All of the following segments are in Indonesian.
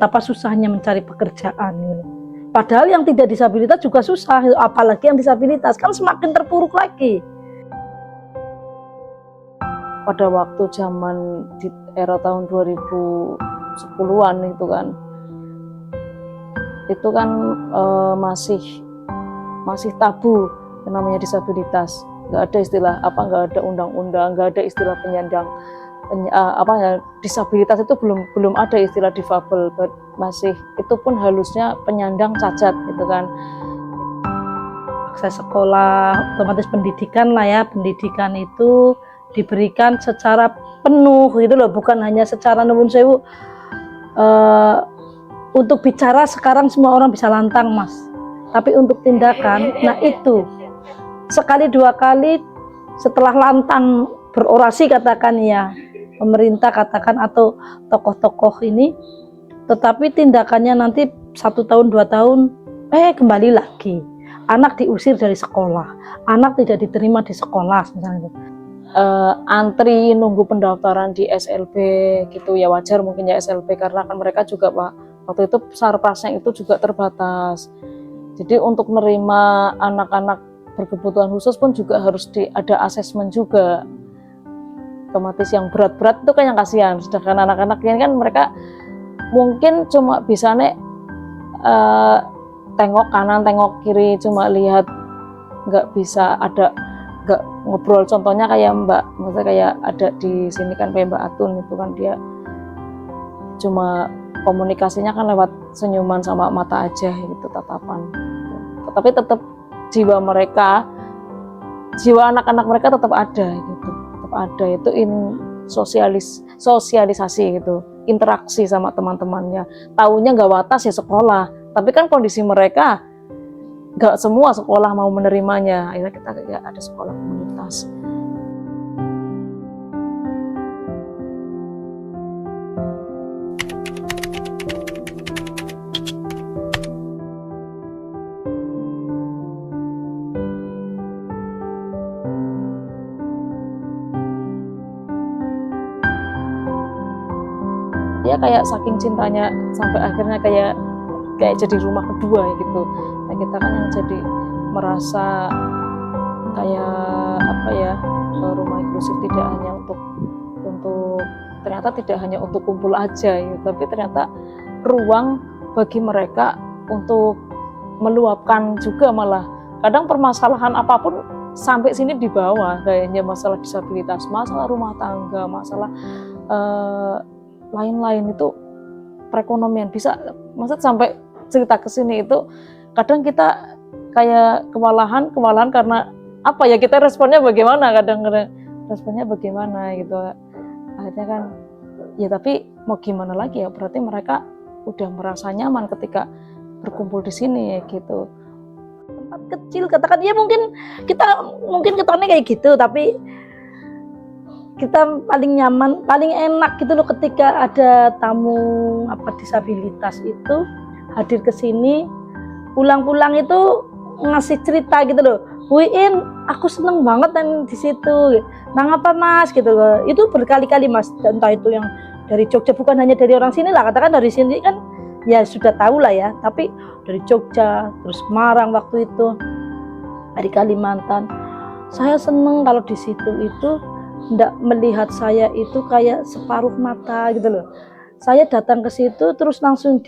betapa susahnya mencari pekerjaan gitu. Padahal yang tidak disabilitas juga susah, apalagi yang disabilitas kan semakin terpuruk lagi. Pada waktu zaman di era tahun 2010-an itu kan masih tabu yang namanya disabilitas. Nggak ada istilah nggak ada undang-undang, nggak ada istilah penyandang disabilitas, itu belum ada istilah difabel, masih itu pun halusnya penyandang cacat gitu kan. Akses sekolah, otomatis pendidikan lah ya, pendidikan itu diberikan secara penuh gitu loh, bukan hanya secara nuwun sewu. Untuk bicara sekarang semua orang bisa lantang mas, tapi untuk tindakan, nah itu sekali dua kali setelah lantang berorasi katakan ya, pemerintah katakan atau tokoh-tokoh ini, tetapi tindakannya nanti 1 tahun 2 tahun kembali lagi, anak diusir dari sekolah, anak tidak diterima di sekolah misalnya. Antri nunggu pendaftaran di SLB gitu ya, wajar mungkin ya SLB, karena kan mereka juga waktu itu sarprasnya itu juga terbatas. Jadi untuk menerima anak-anak berkebutuhan khusus pun juga harus ada asesmen juga. Otomatis yang berat-berat itu kan yang kasihan, sedangkan anak-anak ini kan mereka mungkin cuma bisa tengok kanan tengok kiri, cuma lihat, nggak bisa nggak ngobrol. Contohnya kayak maksudnya kayak ada di sini kan kayak Mbak Atun itu kan, dia cuma komunikasinya kan lewat senyuman sama mata aja gitu, tatapan. Tapi tetap jiwa anak-anak mereka tetap ada gitu, tetap ada itu sosialisasi gitu, interaksi sama teman-temannya. Taunya nggak watas ya sekolah, tapi kan kondisi mereka nggak semua sekolah mau menerimanya. Akhirnya kita kayak ada sekolah komunitas. Ya kayak saking cintanya sampai akhirnya kayak jadi rumah kedua gitu. Nah, kita kan yang jadi merasa kayak rumah inklusif tidak hanya untuk ternyata tidak hanya untuk kumpul aja gitu, tapi ternyata ruang bagi mereka untuk meluapkan juga. Malah kadang permasalahan apapun sampai sini dibawa, kayaknya masalah disabilitas, masalah rumah tangga, masalah lain-lain itu, perekonomian bisa, maksud sampai cerita ke sini itu kadang kita kayak kewalahan karena apa ya, kita responnya bagaimana, kadang-kadang responnya bagaimana gitu. Akhirnya kan ya, tapi mau gimana lagi ya, berarti mereka udah merasa nyaman ketika berkumpul di sini gitu. Tempat kecil katakan ya, mungkin ketonnya kayak gitu, tapi kita paling nyaman, paling enak gitu loh ketika ada tamu disabilitas itu hadir ke sini, pulang-pulang itu ngasih cerita gitu loh. Wiin, aku seneng banget dan di situ. Nah ngapa mas gitu loh. Itu berkali-kali mas, entah itu yang dari Jogja, bukan hanya dari orang sini lah, katakan dari sini kan ya sudah tahu lah ya, tapi dari Jogja, terus Semarang waktu itu, dari Kalimantan. Saya seneng kalau di situ itu nggak melihat saya itu kayak separuh mata gitu loh. Saya datang ke situ terus langsung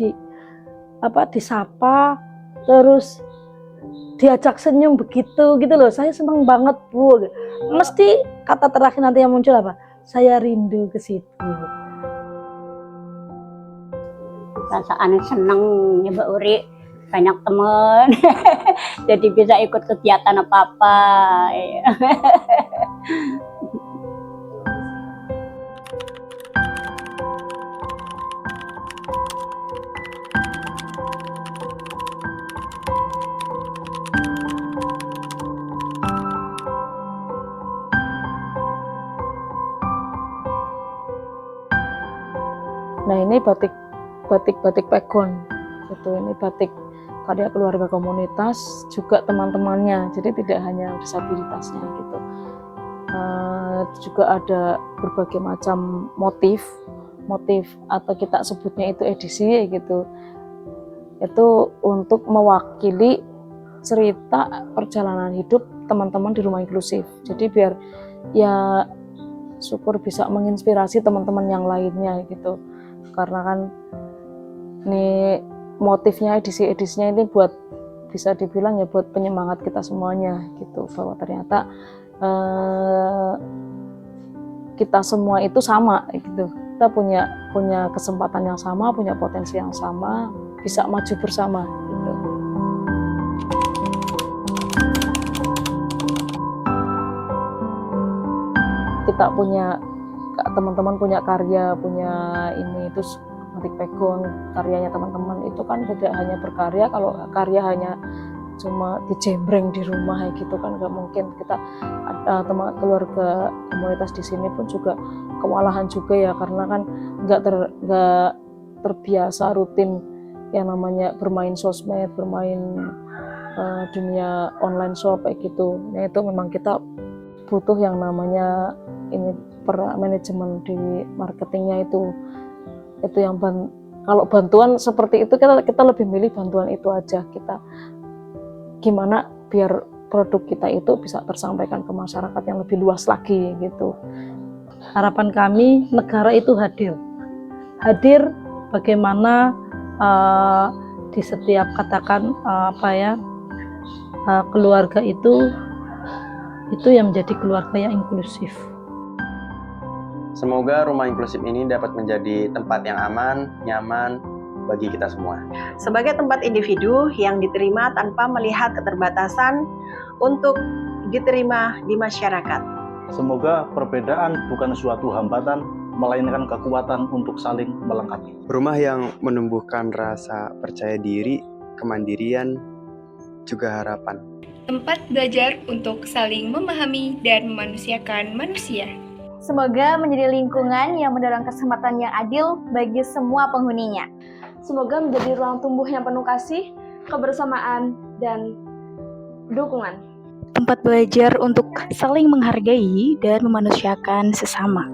disapa, terus diajak senyum begitu gitu loh. Saya seneng banget Bu. Mesti kata terakhir nanti yang muncul apa? Saya rindu ke situ. Perasaan seneng ya Mbak Uri, banyak temen jadi bisa ikut kegiatan apa-apa. Nah ini batik pegon gitu, ini batik karya keluarga komunitas juga teman-temannya, jadi tidak hanya disabilitasnya gitu. Juga ada berbagai macam motif motif atau kita sebutnya itu edisi ya gitu, itu untuk mewakili cerita perjalanan hidup teman-teman di rumah inklusif. Jadi biar ya syukur bisa menginspirasi teman-teman yang lainnya gitu, karena kan ini motifnya edisinya ini buat, bisa dibilang ya buat penyemangat kita semuanya gitu, bahwa ternyata kita semua itu sama gitu, kita punya kesempatan yang sama, punya potensi yang sama, bisa maju bersama gitu. Kita punya, teman-teman punya karya, punya ini, terus metik pegon karyanya teman-teman itu kan tidak hanya berkarya. Kalau karya hanya cuma dijembreng di rumah gitu kan nggak mungkin. Kita ada teman keluarga komunitas di sini pun juga kewalahan juga ya, karena kan nggak terbiasa rutin yang namanya bermain sosmed, bermain dunia online shop kayak gitu. Nah itu memang kita butuh yang namanya ini manajemen di marketingnya itu yang kalau bantuan seperti itu kita lebih milih bantuan itu aja. Kita gimana biar produk kita itu bisa tersampaikan ke masyarakat yang lebih luas lagi gitu. Harapan kami negara itu hadir bagaimana di setiap katakan keluarga itu yang menjadi keluarga yang inklusif. Semoga rumah inklusif ini dapat menjadi tempat yang aman, nyaman bagi kita semua. Sebagai tempat individu yang diterima tanpa melihat keterbatasan untuk diterima di masyarakat. Semoga perbedaan bukan suatu hambatan, melainkan kekuatan untuk saling melengkapi. Rumah yang menumbuhkan rasa percaya diri, kemandirian, juga harapan. Tempat belajar untuk saling memahami dan memanusiakan manusia. Semoga menjadi lingkungan yang mendorong kesempatan yang adil bagi semua penghuninya. Semoga menjadi ruang tumbuh yang penuh kasih, kebersamaan, dan dukungan. Tempat belajar untuk saling menghargai dan memanusiakan sesama.